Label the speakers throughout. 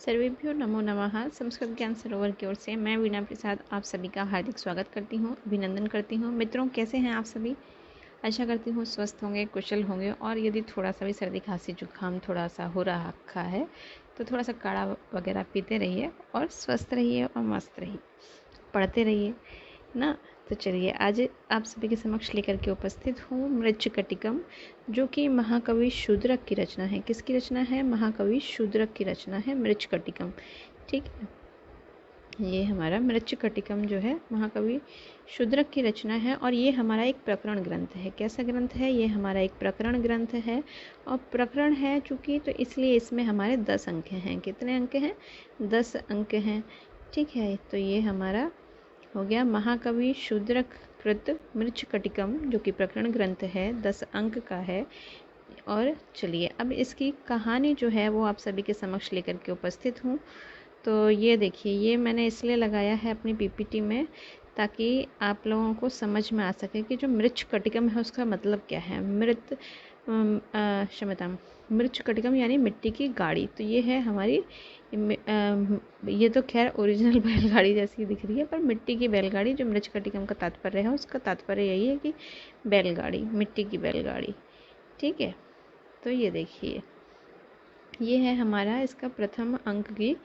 Speaker 1: सर्वेभ्यो नमो नमः। संस्कृत ज्ञान सरोवर की ओर से मैं वीणा प्रसाद आप सभी का हार्दिक स्वागत करती हूँ, अभिनंदन करती हूँ। मित्रों, कैसे हैं आप सभी? आशा करती हूँ स्वस्थ होंगे, कुशल होंगे। और यदि थोड़ा सा भी सर्दी खांसी जुकाम थोड़ा सा हो रखा है तो थोड़ा सा काढ़ा वगैरह पीते रहिए और स्वस्थ रहिए और मस्त रहिए, पढ़ते रहिए ना। तो चलिए, आज आप सभी के समक्ष लेकर के उपस्थित हूँ मृच्छकटिकम, जो कि महाकवि शूद्रक की रचना है। किसकी रचना है? महाकवि शूद्रक की रचना है मृच्छकटिकम। ठीक है, ये हमारा मृच्छकटिकम जो है महाकवि शूद्रक की रचना है और ये हमारा एक प्रकरण ग्रंथ है। कैसा ग्रंथ है? ये हमारा एक प्रकरण ग्रंथ है और प्रकरण है चूँकि, तो इसलिए इसमें हमारे 10 अंक हैं। कितने अंक हैं? 10 अंक हैं। ठीक है, तो ये हमारा हो गया महाकवि शूद्रक कृत मृच्छकटिकम, जो कि प्रकरण ग्रंथ है, 10 अंक का है। और चलिए, अब इसकी कहानी जो है वो आप सभी के समक्ष लेकर के उपस्थित हूँ। तो ये देखिए, ये मैंने इसलिए लगाया है अपनी पीपीटी में ताकि आप लोगों को समझ में आ सके कि जो मृच्छकटिकम है उसका मतलब क्या है। क्षमता, मृच्छकटिकम यानी मिट्टी की गाड़ी। तो ये है हमारी ये तो खैर ओरिजिनल बैलगाड़ी जैसी दिख रही है, पर मिट्टी की बैलगाड़ी जो मृच्छकटिकम का तात्पर्य है, उसका तात्पर्य यही है कि बैलगाड़ी, मिट्टी की बैलगाड़ी। ठीक है, तो ये देखिए, ये है हमारा इसका प्रथम अंक की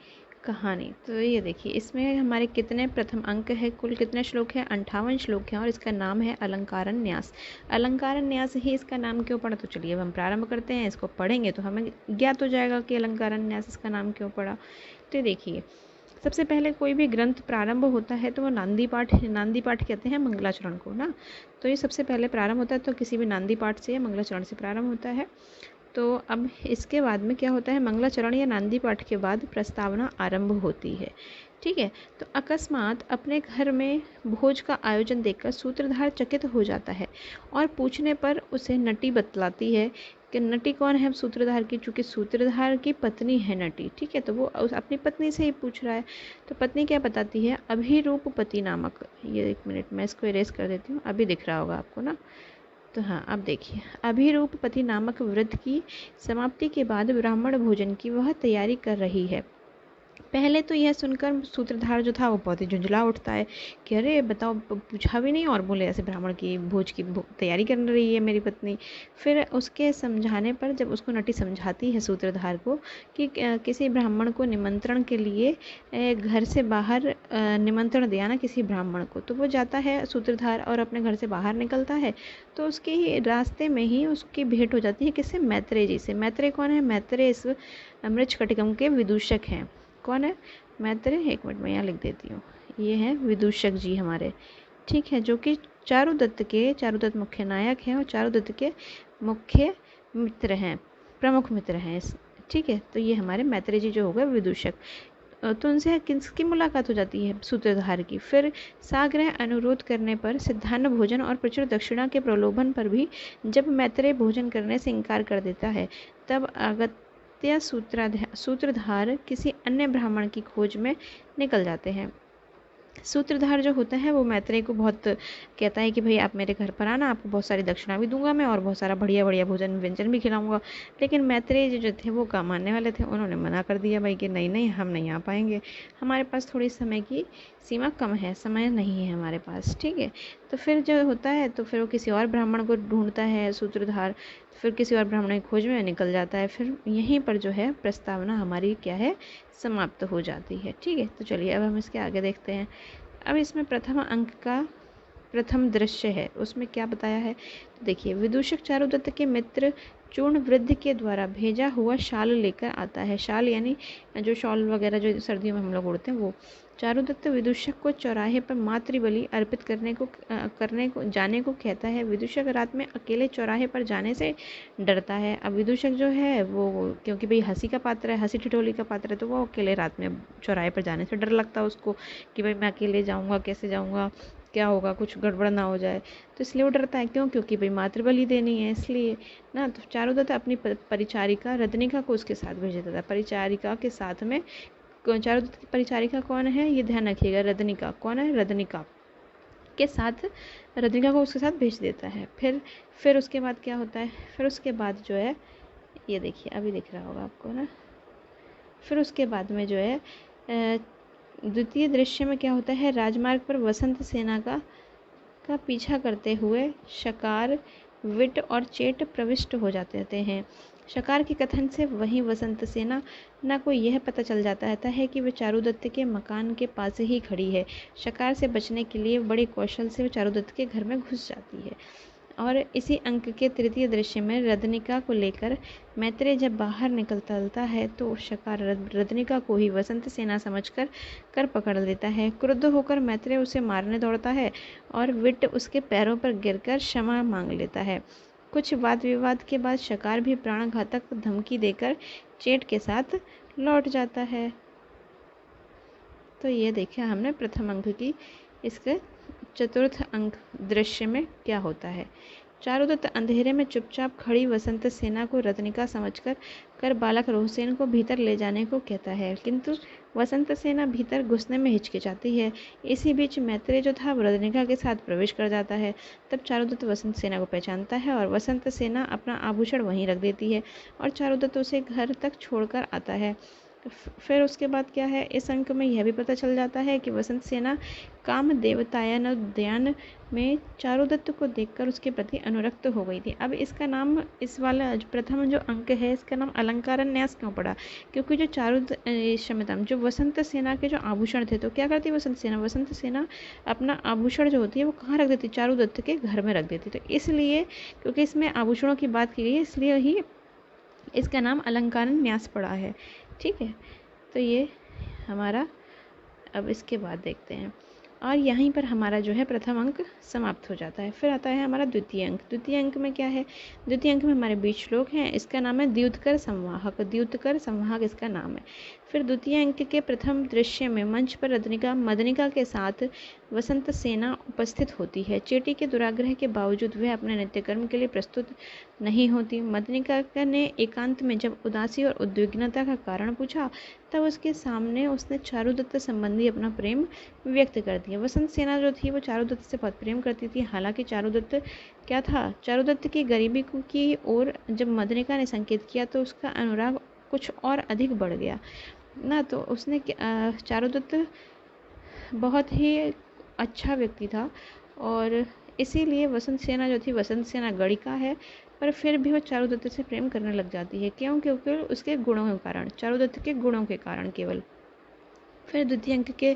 Speaker 1: कहानी। तो ये देखिए, इसमें हमारे कितने प्रथम अंक है, कुल कितने श्लोक हैं? 58 श्लोक हैं और इसका नाम है अलंकारन्यास। अलंकारन्यास ही इसका नाम क्यों पड़ा? तो चलिए अब हम प्रारंभ करते हैं। इसको पढ़ेंगे तो हमें ज्ञात हो जाएगा कि अलंकारन्यास इसका नाम क्यों पड़ा। तो देखिए, सबसे पहले कोई भी ग्रंथ प्रारंभ होता है तो वो नांदी पाठ कहते हैं मंगलाचरण को ना। तो ये सबसे पहले प्रारंभ होता है तो किसी भी नांदी पाठ से या मंगलाचरण से प्रारंभ होता है। तो अब इसके बाद में क्या होता है? मंगलाचरण या नांदी पाठ के बाद प्रस्तावना आरंभ होती है। ठीक है, तो अकस्मात अपने घर में भोज का आयोजन देखकर सूत्रधार चकित हो जाता है और पूछने पर उसे नटी बतलाती है कि नटी कौन है सूत्रधार की, चूँकि सूत्रधार की पत्नी है नटी। ठीक है, तो वो अपनी पत्नी से ही पूछ रहा है। तो पत्नी क्या बताती है? अभिरूपपति नामक, ये एक मिनट मैं इसको इरेज कर देती हूँ, अभी दिख रहा होगा आपको ना। तो हाँ, अब देखिए, अभिरूपपति नामक व्रत की समाप्ति के बाद ब्राह्मण भोजन की वह तैयारी कर रही है। पहले तो यह सुनकर सूत्रधार जो था वो बहुत ही झुंझला उठता है कि अरे बताओ, पूछा भी नहीं और बोले ऐसे ब्राह्मण की भोज की तैयारी कर रही है मेरी पत्नी। फिर उसके समझाने पर जब उसको नटी समझाती है सूत्रधार को कि किसी ब्राह्मण को निमंत्रण के लिए घर से बाहर निमंत्रण दिया ना किसी ब्राह्मण को, तो वो जाता है सूत्रधार और अपने घर से बाहर निकलता है। तो उसके ही रास्ते में ही उसकी भेंट हो जाती है किससे? मैत्रेय जी से। मैत्रेय कौन है? मैत्रेय इस मृच्छकटिकम के विदूषक हैं। कौन है मैत्रेय? एक मिनट मैं यहाँ लिख देती हूँ। ये हैं विदूषक जी हमारे। ठीक है, जो कि चारुदत्त मुख्य नायक हैं और चारुदत्त के मुख्य मित्र हैं, प्रमुख मित्र हैं। ठीक है, तो ये हमारे मैत्रेय जी जो हो गए विदूषक। तो उनसे किसकी मुलाकात हो जाती है? सूत्रधार की। फिर साग्रह अनुरोध करने पर, सिद्धान्न भोजन और प्रचुर दक्षिणा के प्रलोभन पर भी जब मैत्रेय भोजन करने से इनकार कर देता है, तब अगत्या सूत्रधार किसी अन्य ब्राह्मण की खोज में निकल जाते हैं। सूत्रधार जो होता है वो मैत्रेय को बहुत कहता है कि भाई आप मेरे घर पर आना, आपको बहुत सारी दक्षिणा भी दूंगा मैं और बहुत सारा बढ़िया बढ़िया भोजन व्यंजन भी खिलाऊंगा। लेकिन मैत्रेय जो थे वो काम मानने वाले थे, उन्होंने मना कर दिया भाई कि नहीं नहीं, हम नहीं आ पाएंगे, हमारे पास थोड़ी समय की सीमा कम है, समय नहीं है हमारे पास। ठीक है, तो फिर जो होता है तो फिर वो किसी और ब्राह्मण को ढूंढता है सूत्रधार, फिर किसी और ब्राह्मण की खोज में निकल जाता है। फिर यहीं पर जो है प्रस्तावना हमारी क्या है? समाप्त हो जाती है। ठीक है, तो चलिए अब हम इसके आगे देखते हैं। अब इसमें प्रथम अंक का प्रथम दृश्य है, उसमें क्या बताया है? तो देखिए, विदूषक चारुदत्त के मित्र चूर्ण वृद्ध के द्वारा भेजा हुआ शाल लेकर आता है। शाल यानी जो शॉल वगैरह जो सर्दियों में हम लोग उड़ते हैं वो। चारुदत्त विदूषक को चौराहे पर मातृबलि अर्पित करने को जाने को कहता है। विदूषक रात में अकेले चौराहे पर जाने से डरता है। अब विदूषक जो है वो, क्योंकि भाई हंसी का पात्र है, हंसी ठिठोली का पात्र है, तो वो अकेले रात में चौराहे पर जाने से डर लगता है उसको कि भाई मैं अकेले जाऊँगा, कैसे जाऊँगा, क्या होगा, कुछ गड़बड़ ना हो जाए। तो इसलिए वो डरता है। क्यों? क्योंकि भाई मातृबलि देनी है इसलिए ना। तो चारुदत्त अपनी परिचारिका रजनिका को उसके साथ भेज देता था। परिचारिका के साथ में, चारुदत्त की परिचारिका कौन है? ये ध्यान रखिएगा, रजनिका। कौन है? रजनिका के साथ, रजनिका को उसके साथ भेज देता है। फिर उसके बाद क्या होता है? फिर उसके बाद जो है, ये देखिए अभी दिख रहा होगा आपको ना। फिर उसके बाद में जो है द्वितीय दृश्य में क्या होता है, राजमार्ग पर वसंत सेना का पीछा करते हुए शकार, विट और चेट प्रविष्ट हो जाते हैं। शकार के कथन से वहीं वसंत सेना ना को यह पता चल जाता है कि वे चारुदत्त के मकान के पास ही खड़ी है। शकार से बचने के लिए बड़े कौशल से वे चारुदत्त के घर में घुस जाती है। और इसी अंक के तृतीय दृश्य में रदनिका को लेकर मैत्रेय जब बाहर निकलता है तो शकार रदनिका को ही वसंत सेना समझकर पकड़ लेता है। क्रुद्ध होकर मैत्रेय उसे मारने दौड़ता है और विट उसके पैरों पर गिरकर क्षमा मांग लेता है। कुछ वाद विवाद के बाद शकार भी प्राणघातक धमकी देकर चेट के साथ लौट जाता है। तो ये देखिए हमने प्रथम अंक की। इसके चतुर्थ अंक दृश्य में क्या होता है, चारुदत्त अंधेरे में चुपचाप खड़ी वसंत सेना को रत्निका समझकर बालक रोहसेन को भीतर ले जाने को कहता है, किंतु वसंत सेना भीतर घुसने में हिचकिचाती है। इसी बीच मैत्रेय जो था रत्निका के साथ प्रवेश कर जाता है। तब चारुदत्त वसंत सेना को पहचानता है और वसंत सेना अपना आभूषण वहीं रख देती है और चारुदत्त उसे घर तक छोड़कर आता है। फिर उसके बाद क्या है, इस अंक में यह भी पता चल जाता है कि वसंत सेना काम देवतायनोद्यान में चारुदत्त को देखकर उसके प्रति अनुरक्त हो गई थी। अब इसका नाम, इस वाला प्रथम जो अंक है इसका नाम अलंकारन्यास क्यों पड़ा, क्योंकि जो जो वसंत सेना के जो आभूषण थे, तो क्या करती वसंत सेना अपना आभूषण जो होती है वो कहाँ रख देती, चारुदत्त के घर में रख देती। तो इसलिए क्योंकि इसमें आभूषणों की बात की गई है इसलिए ही इसका नाम अलंकारन्यास पड़ा है। ठीक है, तो ये हमारा, अब इसके बाद देखते हैं, और यहीं पर हमारा जो है प्रथम अंक समाप्त हो जाता है। फिर आता है हमारा द्वितीय अंक। द्वितीय अंक में क्या है, द्वितीय अंक में हमारे 20 श्लोक हैं। इसका नाम है द्युतकर संवाहक। द्युतकर संवाहक इसका नाम है। फिर द्वितीय अंक के प्रथम दृश्य में मंच पर मदनिका के साथ वसंत सेना उपस्थित होती है। चेटी के दुराग्रह के बावजूद वह अपने नित्यकर्म के लिए प्रस्तुत नहीं होती। मदनिका ने एकांत में जब उदासी और उद्विग्नता का कारण पूछा तब उसके सामने उसने चारुदत्त संबंधी अपना प्रेम व्यक्त कर दिया। वसंत सेना जो थी वो चारुदत्त से बहुत प्रेम करती थी। हालांकि चारुदत्त क्या था, चारुदत्त की गरीबी की ओर जब मदनिका ने संकेत किया तो उसका अनुराग कुछ और अधिक बढ़ गया ना। तो उसने चारुदत्त बहुत ही अच्छा व्यक्ति था और इसीलिए वसंत सेना जो थी, वसंत सेना गणिका है पर फिर भी वो चारुदत्त से प्रेम करने लग जाती है। क्यों? क्योंकि उसके गुणों के कारण, चारुदत्त के गुणों के कारण केवल। फिर द्वितीय अंक के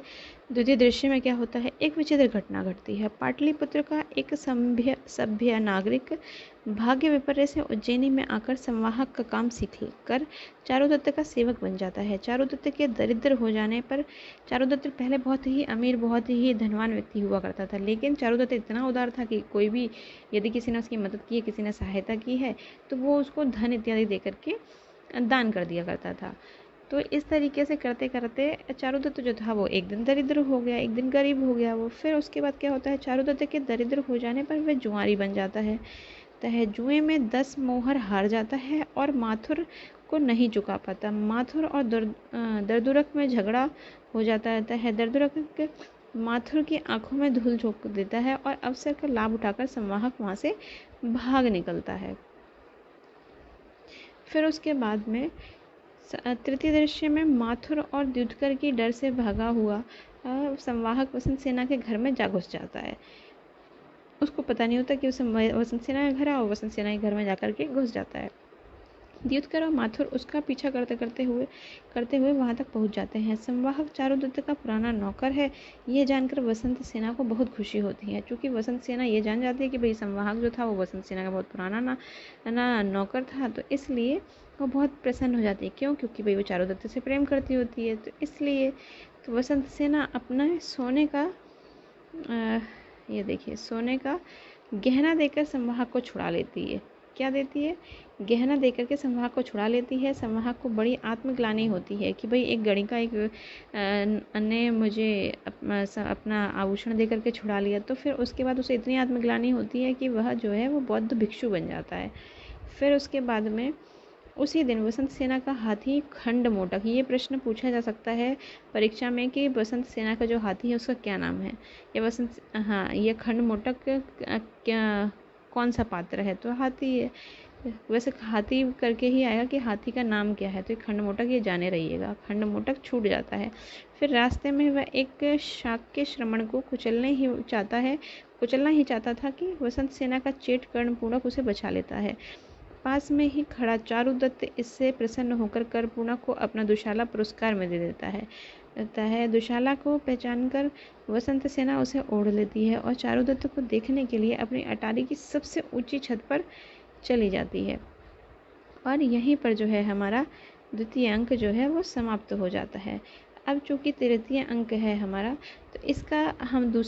Speaker 1: द्वितीय दृश्य में क्या होता है, एक विचित्र घटना घटती है। पाटलिपुत्र का एक सभ्य नागरिक भाग्य विपर्य से उज्जैनी में आकर संवाहक का काम सीख कर चारुदत्त का सेवक बन जाता है। चारुदत्त के दरिद्र हो जाने पर, चारुदत्त पहले बहुत ही अमीर, बहुत ही धनवान व्यक्ति हुआ करता था, लेकिन चारुदत्त इतना उदार था कि कोई भी यदि किसी ने उसकी मदद की है, किसी ने सहायता की है तो वो उसको धन इत्यादि दे करके दान कर दिया करता था। तो इस तरीके से करते करते चारुदत्त जो था वो एक दिन दरिद्र हो गया, एक दिन गरीब हो गया वो। फिर उसके बाद क्या होता है, चारुदत्त के दरिद्र हो जाने पर वह जुआरी बन जाता है। जुए में 10 मोहर हार जाता है और माथुर को नहीं चुका पाता। माथुर और दरदुरक में झगड़ा हो जाता है। दरदुरक माथुर की आंखों में धूल झोंक देता है और अवसर का लाभ उठाकर संवाहक वहाँ से भाग निकलता है। फिर उसके बाद में तृतीय दृश्य में माथुर और द्युतकर की डर से भागा हुआ संवाहक वसंत सेना के घर में जा घुस जाता है। उसको पता नहीं होता कि उसे वसंत सेना का घर है और वसंत सेना के घर में जाकर के घुस जाता है। द्युतकर और माथुर उसका पीछा करते हुए वहां तक पहुंच जाते हैं। संवाहक चारुदत्त का पुराना नौकर है। यह जानकर वसंत सेना को बहुत खुशी होती है। चूंकि वसंत सेना ये जान जाती है कि भाई संवाहक जो था वो वसंत सेना का बहुत पुराना ना नौकर था, तो इसलिए वो बहुत प्रसन्न हो जाती है। क्यों? क्योंकि भाई वो चारुदत्त से प्रेम करती होती है। तो इसलिए तो वसंत सेना अपना सोने का ये देखिए सोने का गहना देकर संवाहक को छुड़ा लेती है। क्या देती है? गहना देकर के संवाहक को छुड़ा लेती है। संवाहक को बड़ी आत्मग्लानि होती है कि भाई एक गणिका ने मुझे अपना आभूषण देकर के छुड़ा लिया। तो फिर उसके बाद उसे इतनी आत्मग्लानि होती है कि वह जो है वो बौद्ध भिक्षु बन जाता है। फिर उसके बाद में उसी दिन वसंत सेना का हाथी खंड मोटक, ये प्रश्न पूछा जा सकता है परीक्षा में कि वसंत सेना का जो हाथी है उसका क्या नाम है। ये खंड मोटक क्या कौन सा पात्र है? तो हाथी है। वैसे हाथी करके ही आएगा कि हाथी का नाम क्या है, तो खंडमोटक ये जाने रहिएगा। खंडमोटक छूट जाता है। फिर रास्ते में वह एक शाक्य श्रमण को कुचलना ही चाहता था कि वसंत सेना का चेट कर्णपूर्णक उसे बचा लेता है। पास में ही खड़ा चारुदत्त इससे प्रसन्न होकर कर्णपूर्णक को अपना दुशाला पुरस्कार में दे देता है। दुशाला को पहचानकर वसंत सेना उसे ओढ़ लेती है और चारुदत्त को देखने के लिए अपनी अटारी की सबसे ऊंची छत पर चली जाती है। और यहीं पर जो है हमारा द्वितीय अंक जो है वो समाप्त हो जाता है। अब चूंकि तृतीय अंक है हमारा, तो इसका हम दूसरे